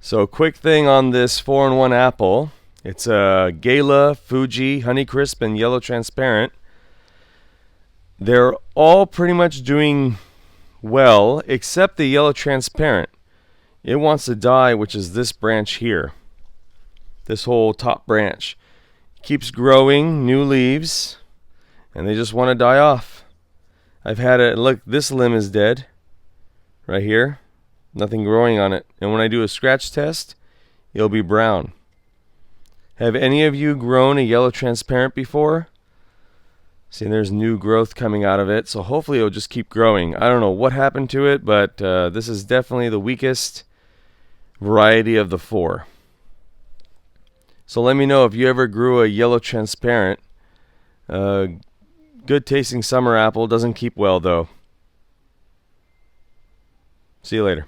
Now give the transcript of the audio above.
So quick thing on this 4-in-1 apple. It's a Gala, Fuji, Honeycrisp, and Yellow Transparent. They're all pretty much doing well, except the Yellow Transparent. It wants to die, which is this branch here. This whole top branch. Keeps growing, new leaves, and they just want to die off. I've had it, look, this limb is dead. Right here. Nothing growing on it. And when I do a scratch test, it'll be brown. Have any of you grown a Yellow Transparent before? See, there's new growth coming out of it, so hopefully it'll just keep growing. I don't know what happened to it, but this is definitely the weakest variety of the 4. So let me know if you ever grew a Yellow Transparent. Good tasting summer apple, doesn't keep well though. See you later.